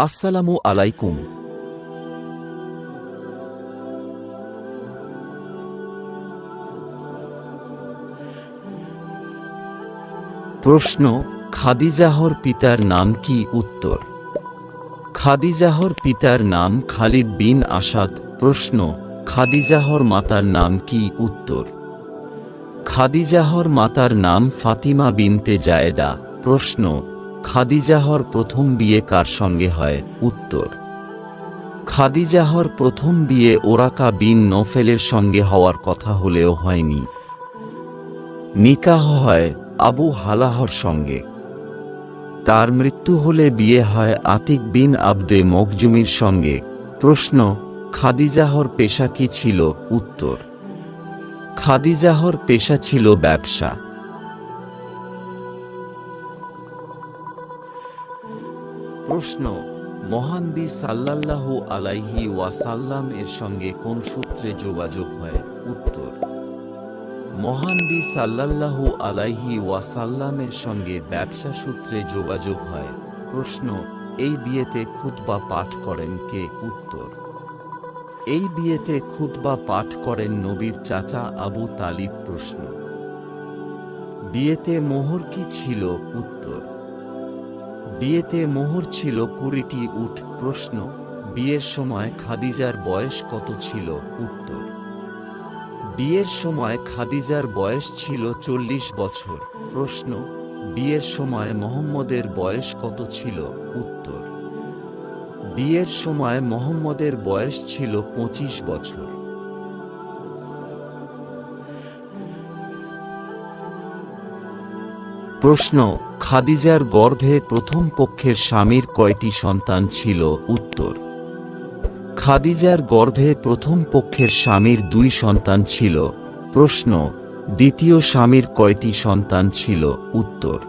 আসসালামু আলাইকুম। প্রশ্ন, খাদিজাহর পিতার নাম কি? উত্তর, খাদিজাহর পিতার নাম খালিদ বিন আসাদ। প্রশ্ন, খাদিজাহর মাতার নাম কি? উত্তর, খাদিজাহর মাতার নাম ফাতিমা বিনতে জায়েদা। প্রশ্ন, খাদিজাহর প্রথম বিয়ে কার সঙ্গে হয়? উত্তর, খাদিজাহর প্রথম বিয়ে ওরাকা বিন নৌফেলের সঙ্গে হওয়ার কথা হলেও হয়নি। নিকাহ হয় আবু হালাহর সঙ্গে। তার মৃত্যু হলে বিয়ে হয় আতিক বিন আবদে মখজুমির সঙ্গে। প্রশ্ন, খাদিজাহর পেশা কি ছিল? উত্তর, খাদিজাহর পেশা ছিল ব্যবসা। প্রশ্ন, মহানবী সাল্লাল্লাহু আলাইহি ওয়াসাল্লাম এর সঙ্গে কোন সূত্রে যোগাযোগ হয়? উত্তর, মহানবী সাল্লাল্লাহু আলাইহি ওয়াসাল্লামের সঙ্গে ব্যবসা সূত্রে যোগাযোগ হয়। প্রশ্ন, এই বিয়েতে খুতবা পাঠ করেন কে? উত্তর, এই বিয়েতে খুতবা পাঠ করেন নবীর চাচা আবু তালিব। প্রশ্ন, বিয়েতে মোহর কি ছিল? উত্তর, বিয়েতে মোহর ছিল 20টি উট। প্রশ্ন, বিয়ের সময় খাদিজার বয়স কত ছিল? উত্তর, বিয়ের সময় খাদিজার বয়স ছিল 40 বছর। প্রশ্ন, বিয়ের সময় মুহাম্মদের বয়স কত ছিল? উত্তর, বিয়ের সময় মুহাম্মদের বয়স ছিল 25 বছর। প্রশ্ন, খাদিজার গর্ভে প্রথম পক্ষের স্বামীর কয়টি সন্তান ছিল? উত্তর, খাদিজার গর্ভে প্রথম পক্ষের স্বামীর 2 সন্তান ছিল। প্রশ্ন, দ্বিতীয় স্বামীর কয়টি সন্তান ছিল? উত্তর,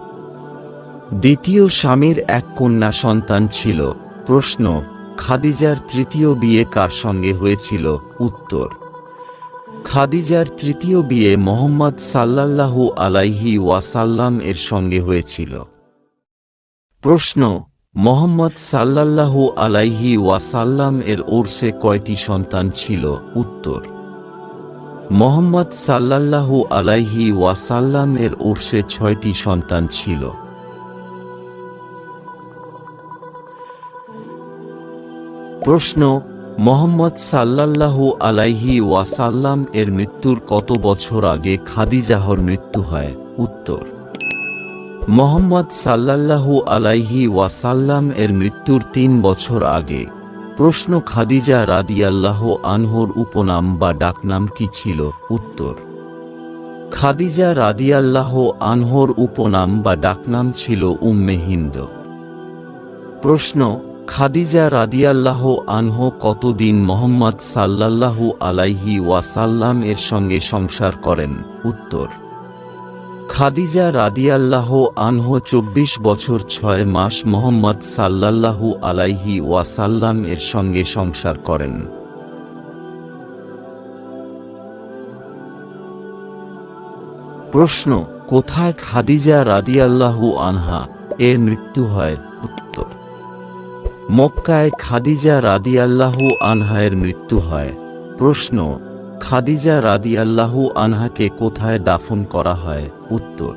দ্বিতীয় স্বামীর 1 কন্যা সন্তান ছিল। প্রশ্ন, খাদিজার তৃতীয় বিয়ে কার সঙ্গে হয়েছিল? উত্তর, খাদিজার তৃতীয় বিয়ে মুহাম্মদ সাল্লাল্লাহু আলাইহি ওয়াসাল্লাম এর সঙ্গে হয়েছিল। প্রশ্ন, মুহাম্মদ সাল্লাল্লাহু আলাইহি ওয়াসাল্লাম এর ওরসে কয়টি সন্তান ছিল? উত্তর, মুহাম্মদ সাল্লাল্লাহু আলাইহি ওয়াসাল্লাম এর ওরসে 6টি সন্তান ছিল। প্রশ্ন, মুহাম্মদ সাল্লাল্লাহু আলাইহি ওয়াসাল্লাম এর মৃত্যুর কত বছর আগে খাদিজাহর মৃত্যু হয়? উত্তর, মুহাম্মদ সাল্লাল্লাহু আলাইহি ওয়াসাল্লাম এর মৃত্যুর 3 বছর আগে। প্রশ্ন, খাদিজা রাদিয়াল্লাহু আনহার উপনাম বা ডাকনাম কি ছিল? উত্তর, খাদিজা রাদিয়াল্লাহু আনহার উপনাম বা ডাকনাম ছিল উম্মে হিন্দ। প্রশ্ন, খাদিজা রাদিয়াল্লাহু আনহা কতদিন মুহাম্মদ সাল্লাল্লাহু আলাইহি ওয়াসাল্লাম এর সঙ্গে সংসার করেন? উত্তর, খাদিজা রাদিয়াল্লাহু আনহা 24 বছর 6 মাস মুহাম্মদ সাল্লাল্লাহু আলাইহি ওয়াসাল্লাম এর সঙ্গে সংসার করেন। প্রশ্ন, কোথায় খাদিজা রাদিয়াল্লাহু আনহা এর মৃত্যু হয়? উত্তর, মক্কায় খাদিজা রাদিয়াল্লাহু আনহা এর মৃত্যু হয়। প্রশ্ন, খাদিজা রাদিয়াল্লাহু আনহাকে কোথায় দাফন করা হয়? উত্তর,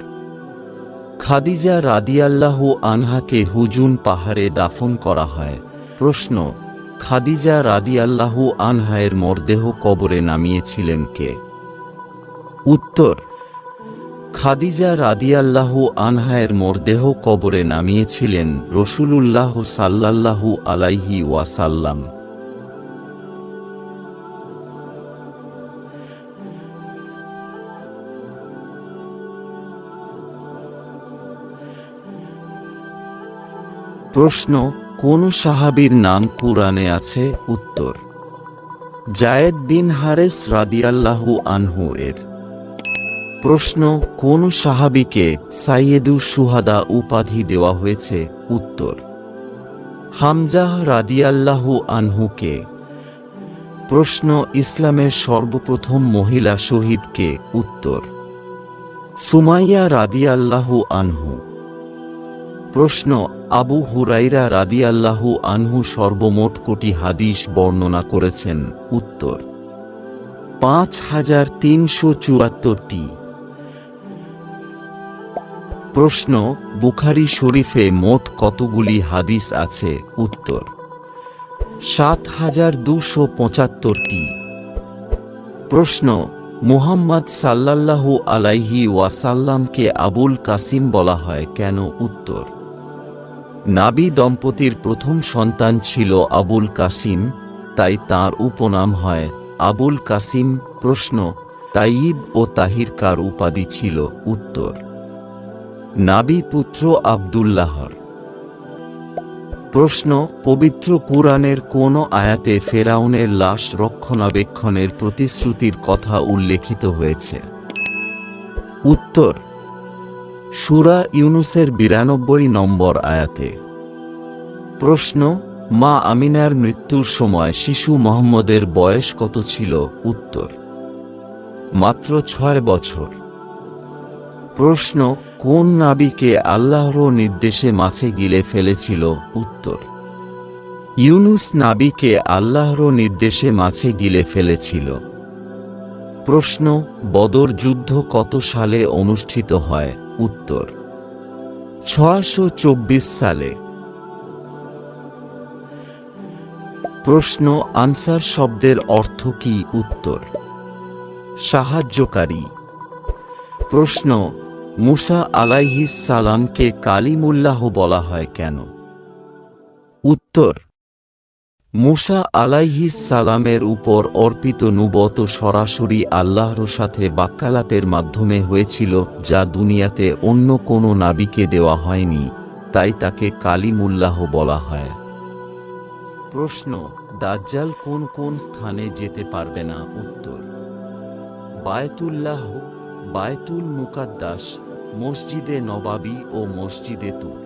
খাদিজা রাদিয়াল্লাহু আনহাকে হুজুন পাহাড়ে দাফন করা হয়। প্রশ্ন, খাদিজা রাদিয়াল্লাহু আনহা এর মরদেহ কবরে নামিয়েছিলেন কে? উত্তর, খাদিজা রাদিয়াল্লাহু আনহা এর মরদেহ কবরে নামিয়েছিলেন রাসূলুল্লাহ সাল্লাল্লাহু আলাইহি ওয়াসাল্লাম। প্রশ্ন, কোন সাহাবীর নাম কুরআনে আছে? উত্তর, যায়েদ বিন হারেস রাদিয়াল্লাহু আনহু এর। প্রশ্ন, কোন সাহাবীকে সাইয়্যিদুশ শুহাদা উপাধি দেওয়া হয়েছে? উত্তর, হামজা রাদিয়াল্লাহু আনহুকে। প্রশ্ন, ইসলামের সর্বপ্রথম মহিলা শহীদ কে? উত্তর, সুমাইয়া রাদিয়াল্লাহু আনহু। প্রশ্ন, আবু হুরাইরা রাদিয়াল্লাহু আনহু সর্বমোট কটি হাদিস বর্ণনা করেছেন? উত্তর 5374টি। প্রশ্ন, বুখারী শরীফে মোট কতগুলি হাদিস আছে? উত্তর 7275টি। প্রশ্ন, মুহাম্মদ সাল্লাল্লাহু আলাইহি ওয়াসাল্লামকে আবুল কাসিম বলা হয় কেন? উত্তর, নাবী দম্পতির প্রথম সন্তান ছিল আবুল কাসিম, তাই তাঁর উপনাম হয় আবুল কাসিম। প্রশ্ন, তাইয়িব ও তাহির কার উপাধি ছিল? উত্তর, নাবী পুত্র আব্দুল্লাহর। প্রশ্ন, পবিত্র কুরআনের কোন আয়াতে ফেরাউনের লাশ রক্ষণাবেক্ষণের প্রতিশ্রুতির কথা উল্লেখিত হয়েছে? উত্তর, সূরা ইউনুসের 92 নম্বর আয়াতে। প্রশ্ন, মা আমিনার মৃত্যুর সময় শিশু মুহাম্মদের বয়স কত ছিল? উত্তর, মাত্র 6 বছর। প্রশ্ন, কোন নাবিকে আল্লাহর নির্দেশে মাছে গিলে ফেলেছিল? উত্তর, ইউনুস নাবিকে আল্লাহর নির্দেশে মাছে গিলে ফেলেছিল। প্রশ্ন, বদর যুদ্ধ কত সালে অনুষ্ঠিত হয়? উত্তর, 624 সালে। প্রশ্ন, আনসার শব্দের অর্থ কি? উত্তর, সাহায্যকারী। প্রশ্ন, মুসা আলাইহিস সালামকে কালিমুল্লাহ বলা হয় কেন? উত্তর, মুসা আলাইহিস সালামের উপর অর্পিত নবুয়ত সরাসরি আল্লাহর সাথে বাক্যালাপের মাধ্যমে হয়েছিল, যা দুনিয়াতে অন্য কোনো নাবিকে দেওয়া হয়নি, তাই তাকে কালিমুল্লাহ বলা হয়। প্রশ্ন, দাজ্জাল কোন কোন স্থানে যেতে পারবে না? উত্তর, বায়তুল্লাহ, বায়তুল মুকাদ্দাস, মসজিদে নবাবী ও মসজিদে তুর।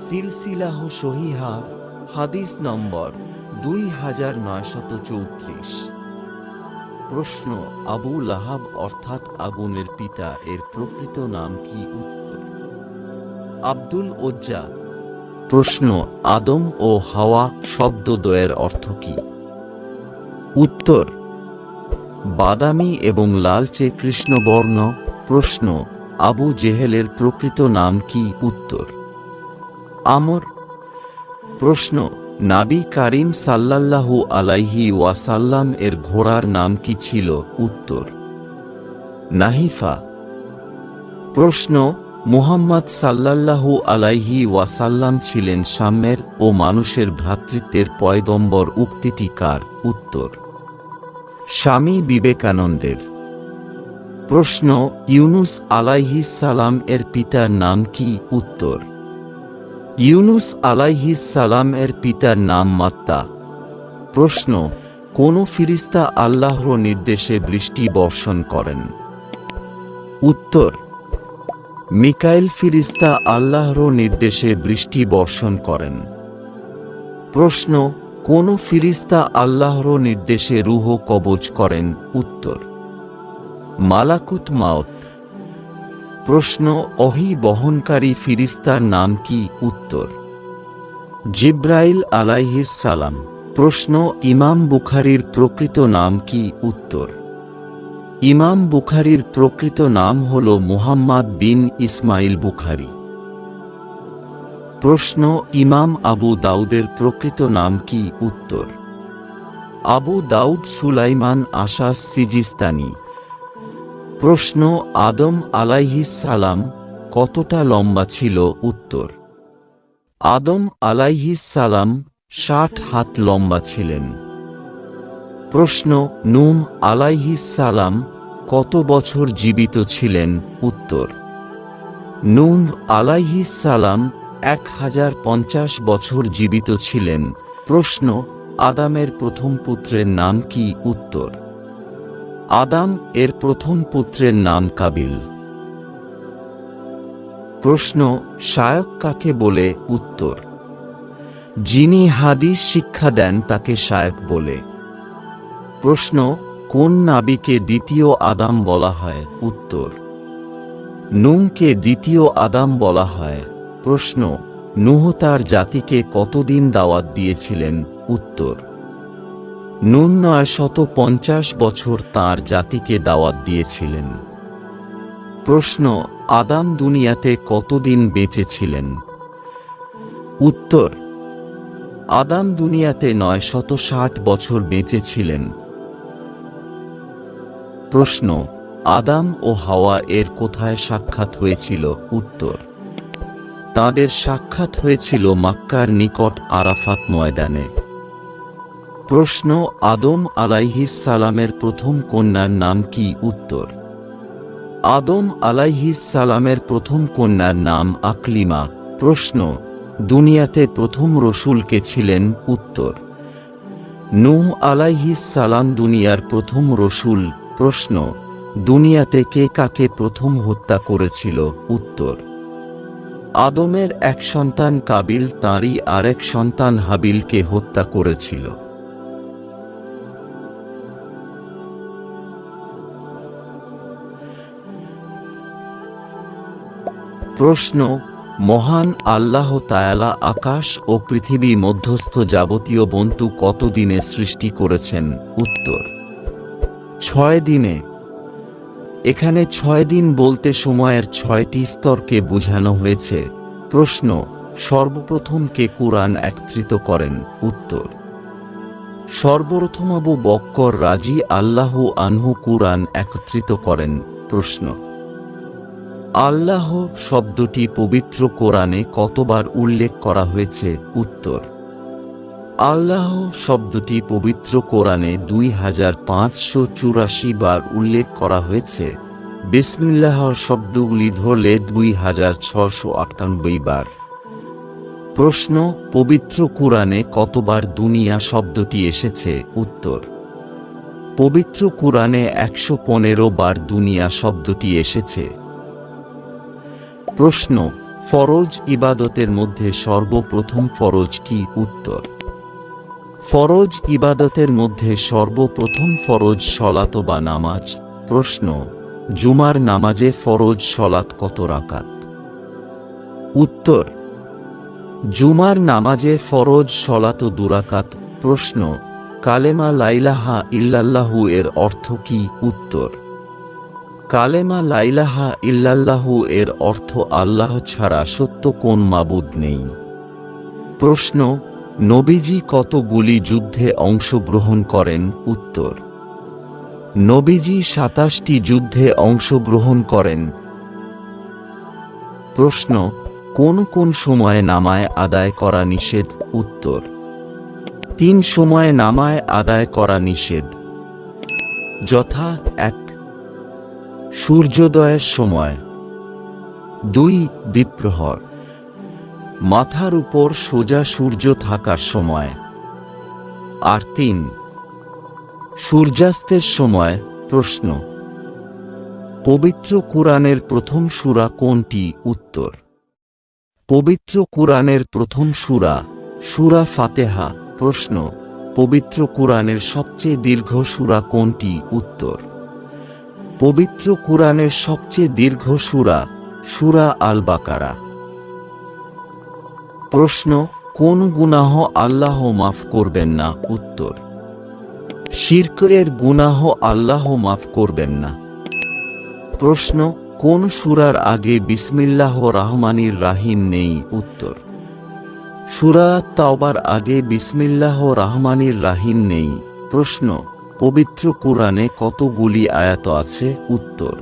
সিলসিলাহ সহিহা, হাদিস নম্বর 2934। প্রশ্ন, আবু লাহাব অর্থাৎ আগুনের পিতা এর প্রকৃত নাম কি? উত্তর, আব্দুল উজ্জা। প্রশ্ন, আদম ও হাওয়া শব্দদ্বয়ের অর্থ কি? উত্তর, বাদামি এবং লালচে কৃষ্ণবর্ণ। প্রশ্ন, আবু জেহেলের প্রকৃত নাম কি? উত্তর, আমর। প্রশ্ন, নাবী কারীম সাল্লাল্লাহু আলাইহি ওয়াসাল্লাম এর ঘোড়ার নাম কি ছিল? উত্তর, নাহিফা। প্রশ্ন, মুহাম্মদ সাল্লাল্লাহু আলাইহি ওয়াসাল্লাম ছিলেন সাম্যের ও মানুষের ভ্রাতৃত্বের পয়গম্বর, উক্তিটি কার? উত্তর, স্বামী বিবেকানন্দের। প্রশ্ন, ইউনুস আলাইহিস সালাম এর পিতার নাম কি? উত্তর, ইউনুস আলাইহিস সালাম এর পিতার নাম মাত্তা। প্রশ্ন, কোন ফিরিস্তা আল্লাহর নির্দেশে বৃষ্টি বর্ষণ করেন? উত্তর, মিকাইল ফিরিস্তা আল্লাহর নির্দেশে বৃষ্টি বর্ষণ করেন। প্রশ্ন, কোন ফিরিস্তা আল্লাহর নির্দেশে রূহ কবজ করেন? উত্তর, মালাকুত মাউত। প্রশ্ন, ওহী বহনকারী ফিরিস্তার নাম কি? উত্তর, জিব্রাইল আলাইহিস সালাম। প্রশ্ন, ইমাম বুখারীর প্রকৃত নাম কি? উত্তর, ইমাম বুখারীর প্রকৃত নাম হল মুহাম্মদ বিন ইসমাইল বুখারী। প্রশ্ন, ইমাম আবু দাউদের প্রকৃত নাম কি? উত্তর, আবু দাউদ সুলাইমান আশাস সিজিস্তানি। প্রশ্ন, আদম আলাইহিস সালাম কতটা লম্বা ছিল? উত্তর, আদম আলাইহিস সালাম 60 হাত লম্বা ছিলেন। প্রশ্ন, নূহ আলাইহিস সালাম কত বছর জীবিত ছিলেন? উত্তর, নূহ আলাইহিস সালাম 1050 বছর জীবিত ছিলেন। প্রশ্ন, আদামের প্রথম পুত্রের নাম কি? উত্তর, আদাম এর প্রথম পুত্রের নাম কাবিল। প্রশ্ন, শায়খ কাকে বলে? উত্তর, যিনি হাদিস শিক্ষা দেন তাকে শায়খ বলে। প্রশ্ন, কোন নাবিকে দ্বিতীয় আদাম বলা হয়? উত্তর, নূহকে দ্বিতীয় আদাম বলা হয়। প্রশ্ন, নূহ তার জাতিকে কতদিন দাওয়াত দিয়েছিলেন? উত্তর, নূহ 950 বছর তার জাতিকে দাওয়াত দিয়েছিলেন। প্রশ্ন, আদম দুনিয়াতে কতদিন বেঁচে ছিলেন? উত্তর, আদম দুনিয়াতে 960 বছর বেঁচে ছিলেন। প্রশ্ন, আদম ও হাওয়া এর কোথায় সাক্ষাৎ হয়েছিল? উত্তর, তাদের সাক্ষাৎ হয়েছিল মক্কার নিকট আরাফাত ময়দানে। প্রশ্ন, আদম আলাইহিস সালামের প্রথম কন্যার নাম কি? উত্তর, আদম আলাইহিস সালামের প্রথম কন্যার নাম আকলিমা। প্রশ্ন, দুনিয়াতে প্রথম রসূল কে ছিলেন? উত্তর, নূহ আলাইহিস সালাম দুনিয়ার প্রথম রসূল। প্রশ্ন, দুনিয়াতে কে কাকে প্রথম হত্যা করেছিল? উত্তর, আদমের এক সন্তান কাবিল তাঁরই আরেক সন্তান হাবিলকে হত্যা করেছিল। প্রশ্ন, মহান আল্লাহ তাআলা আকাশ ও পৃথিবী মধ্যস্থ যাবতীয় বস্তু কত দিনে সৃষ্টি করেছেন? উত্তর, 6 দিনে। এখানে 6 দিন বলতে সময়ের 6টি স্তরকে বোঝানো হয়েছে। প্রশ্ন, সর্বপ্রথম কে কুরআন একত্রিত করেন? উত্তর, সর্বপ্রথম আবু বকর রাজি আল্লাহু আনহু কুরআন একত্রিত করেন। প্রশ্ন, আল্লাহ শব্দটি পবিত্র কোরআনে কতবার উল্লেখ করা হয়েছে? উত্তর, আল্লাহ শব্দটি পবিত্র কোরআনে 2584 বার উল্লেখ করা হয়েছে। বিসমিল্লাহ শব্দগুলি ধরলে 2698 বার। প্রশ্ন, পবিত্র কোরআনে কতবার দুনিয়া শব্দটি এসেছে? উত্তর, পবিত্র কোরআনে 115 বার দুনিয়া শব্দটি এসেছে। প্রশ্ন, ফরজ ইবাদতের মধ্যে সর্বপ্রথম ফরজ কি? উত্তর, ফরজ ইবাদতের মধ্যে সর্বপ্রথম ফরজ সলাত বা নামাজ। প্রশ্ন, জুমার নামাজে ফরজ সলাত কত রাকাত? উত্তর, জুমার নামাজে ফরজ সলাত 2 রাকাত। প্রশ্ন, কালেমা লা ইলাহা ইল্লাল্লাহু এর অর্থ কি? উত্তর, কালেমা লা ইলাহা ইল্লাল্লাহু এর অর্থ আল্লাহ ছাড়া সত্য কোন মাবুদ নেই। প্রশ্ন, নবীজি কতগুলি যুদ্ধে অংশগ্রহণ করেন? উত্তর, নবীজি 27টি যুদ্ধে অংশগ্রহণ করেন। প্রশ্ন, কোন কোন সময়ে নামাজ আদায় করা নিষেধ? উত্তর, 3 সময়ে নামাজ আদায় করা নিষেধ, যথা 1 সূর্যোদয়ের সময়, 2 দ্বীপ্রহর, মাথার উপর সোজা সূর্য থাকার সময়, আর 3 সূর্যাস্তের সময়। প্রশ্ন, পবিত্র কুরআনের প্রথম সূরা কোনটি? উত্তর, পবিত্র কুরআনের প্রথম সূরা সূরা ফাতিহা। প্রশ্ন, পবিত্র কুরআনের সবচেয়ে দীর্ঘ সূরা কোনটি? উত্তর, পবিত্র কুরআনের সবচেয়ে দীর্ঘ সূরা সূরা আল বাকারা। প্রশ্ন, কোন গুনাহ আল্লাহ মাফ করবেন না? উত্তর, শিরকের গুনাহ আল্লাহ মাফ করবেন না। প্রশ্ন, কোন সূরার আগে বিসমিল্লাহ রহমানির রাহিম নেই? উত্তর, সূরা তাওবার আগে বিসমিল্লাহ রহমানির রাহিম নেই। প্রশ্ন, পবিত্র কুরআনে কতগুলি আয়াত আছে? উত্তর,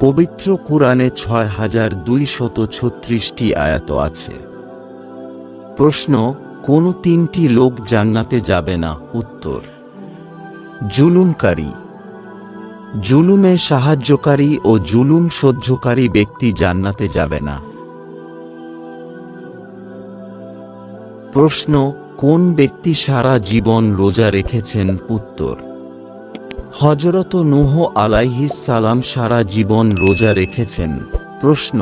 পবিত্র কুরআনে 6236টি আয়াত আছে। প্রশ্ন, কোন 3টি লোক জান্নাতে যাবে না? উত্তর, জুলুমকারী, জুলুমে সাহায্যকারী ও জুলুম সহ্যকারী ব্যক্তি জান্নাতে যাবে না। প্রশ্ন, কোন ব্যক্তি সারা জীবন রোজা রেখেছেন? উত্তর, হযরত নূহ আলাইহিস সালাম সারা জীবন রোজা রেখেছেন। প্রশ্ন,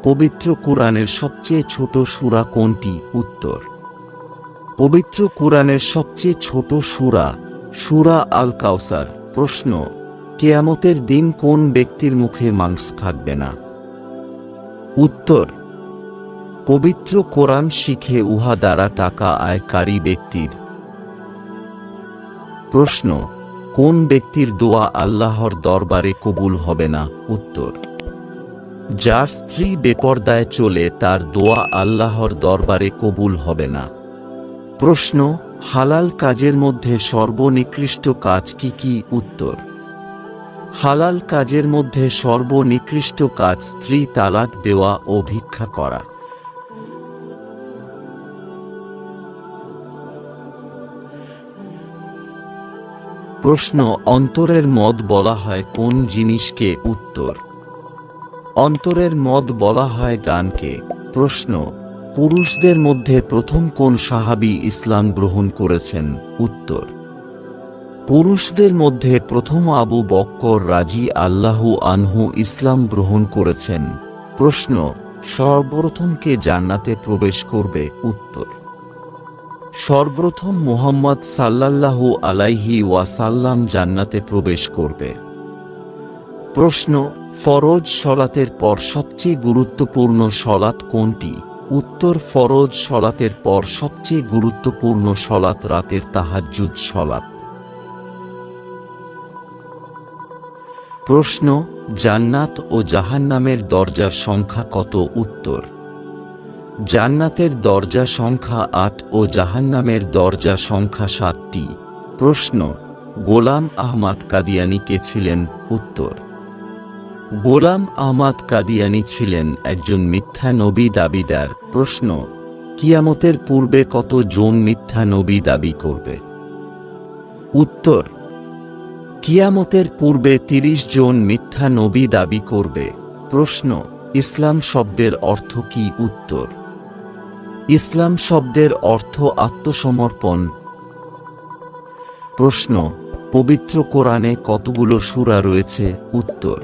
পবিত্র কুরআনের সবচেয়ে ছোট সূরা কোনটি? উত্তর, পবিত্র কুরআনের সবচেয়ে ছোট সূরা সূরা আল কাউসার। প্রশ্ন, কিয়ামতের দিন কোন ব্যক্তির মুখে মাংস থাকবে না? উত্তর, পবিত্র কোরআন শিখে উহা দ্বারা টাকা আয়কারী ব্যক্তির। প্রশ্ন, কোন ব্যক্তির দোয়া আল্লাহর দরবারে কবুল হবে না? উত্তর, যার স্ত্রী বেপরদায় চলে তার দোয়া আল্লাহর দরবারে কবুল হবে না। প্রশ্ন, হালাল কাজের মধ্যে সর্বনিকৃষ্ট কাজ কি কি? উত্তর, হালাল কাজের মধ্যে সর্বনিকৃষ্ট কাজ স্ত্রী তালাক দেওয়া ও ভিক্ষা করা। প্রশ্ন, অন্তরের মদ বলা হয় কোন জিনিসকে? উত্তর, অন্তরের মদ বলা হয় গানকে। প্রশ্ন, পুরুষদের মধ্যে প্রথম কোন সাহাবী ইসলাম গ্রহণ করেছেন? উত্তর, পুরুষদের মধ্যে প্রথম আবু বক্কর রাজি আল্লাহু আনহু ইসলাম গ্রহণ করেছেন। প্রশ্ন, সর্বপ্রথম কে জান্নাতে প্রবেশ করবে? উত্তর, সর্বপ্রথম মুহাম্মদ সাল্লাল্লাহু আলাইহি ওয়াসাল্লাম জান্নাতে প্রবেশ করবে। প্রশ্ন, ফরজ সলাতের পর সবচেয়ে গুরুত্বপূর্ণ সলাত কোনটি? উত্তর, ফরজ সলাতের পর সবচেয়ে গুরুত্বপূর্ণ সলাত রাতের তাহাজ্জুদ সলাত। প্রশ্ন, জান্নাত ও জাহান্নামের দরজার সংখ্যা কত? উত্তর, জান্নাতের দরজা সংখ্যা ৮ ও জাহান্নামের দরজা সংখ্যা ৭টি। প্রশ্ন, গোলাম আহমদ কাদিয়ানী কে ছিলেন? উত্তর, গোলাম আহমদ কাদিয়ানী ছিলেন একজন মিথ্যা নবী দাবিদার। প্রশ্ন, কিয়ামতের পূর্বে কত জন মিথ্যা নবী দাবি করবে? উত্তর, কিয়ামতের পূর্বে ৩০ জন মিথ্যা নবী দাবি করবে। প্রশ্ন, ইসলাম শব্দের অর্থ কি? উত্তর, ইসলাম শব্দের অর্থ আত্মসমর্পণ। প্রশ্ন, পবিত্র কোরআনে কতগুলো সূরা রয়েছে? উত্তর,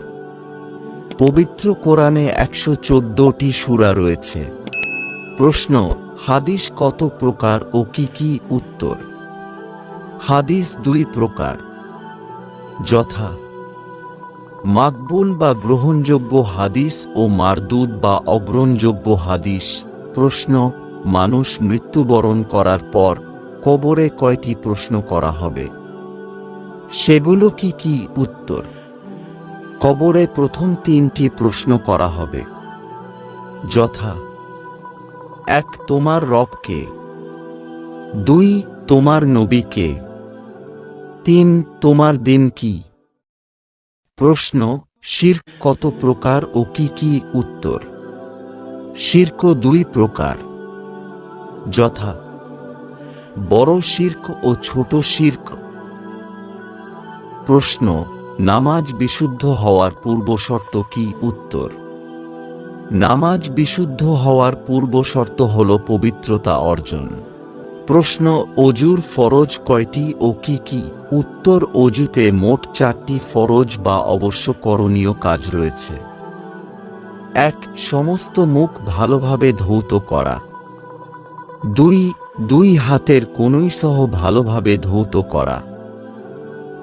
পবিত্র কোরআনে ১১৪টি সূরা রয়েছে। প্রশ্ন, হাদিস কত প্রকার ও কি কি? উত্তর, হাদিস ২ প্রকার, যথা মাকবুল বা গ্রহণযোগ্য হাদিস ও মারদুদ বা অগ্রহণযোগ্য হাদিস। প্রশ্ন, মানুষ মৃত্যুবরণ করার পর কবরে কয়টি প্রশ্ন করা হবে? সেগুলো কি কি? উত্তর, কবরে প্রথম ৩টি প্রশ্ন করা হবে, যথা ১ তোমার রব কে, ২ তোমার নবী কে, ৩ তোমার দিন কি। প্রশ্ন, শিরক কত প্রকার ও কি কি? উত্তর, শিরক ২ প্রকার, যথা বড় শিরক ও ছোট শিরক। প্রশ্ন, নামাজ বিশুদ্ধ হওয়ার পূর্বশর্ত কি? উত্তর, নামাজ বিশুদ্ধ হওয়ার পূর্বশর্ত হল পবিত্রতা অর্জন। প্রশ্ন, অজুর ফরজ কয়টি ও কি কি? উত্তর, অজুতে মোট ৪টি ফরজ বা অবশ্য করণীয় কাজ রয়েছে। ১ সমস্ত মুখ ভালোভাবে ধৌত করা, ২ দুই হাতের কনুই সহ ভালোভাবে ধৌত করা,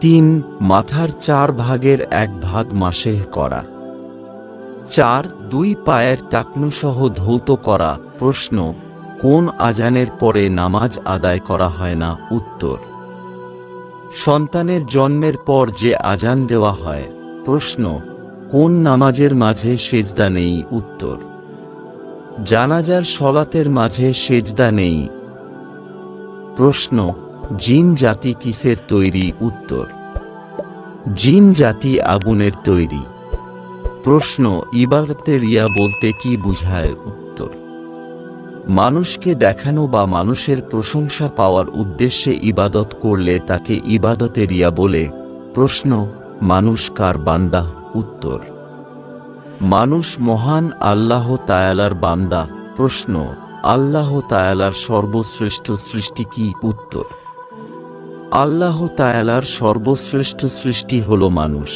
৩ মাথার ৪ ভাগের ১ ভাগ মাসেহ করা, ৪ দুই পায়ের টাকনু সহ ধৌত করা। প্রশ্ন, কোন আজানের পরে নামাজ আদায় করা হয় না? উত্তর, সন্তানের জন্মের পর যে আজান দেওয়া হয়। প্রশ্ন, কোন নামাজের মাঝে সেজদা নেই? উত্তর, জানাজার সলাতের মাঝে সেজদা নেই। প্রশ্ন, জিন জাতি কিসের তৈরি? উত্তর, জিন জাতি আগুনের তৈরি। প্রশ্ন, ইবাদতে রিয়া বলতে কি বুঝায়? উত্তর, মানুষকে দেখানো বা মানুষের প্রশংসা পাওয়ার উদ্দেশ্যে ইবাদত করলে তাকে ইবাদতে রিয়া বলে। প্রশ্ন, মানুষ কার বান্দা? উত্তর, মানুষ মহান আল্লাহ তাআলার বান্দা। প্রশ্ন, আল্লাহ তাআলার সর্বশ্রেষ্ঠ সৃষ্টি কি? উত্তর, আল্লাহ তাআলার সর্বশ্রেষ্ঠ সৃষ্টি হল মানুষ।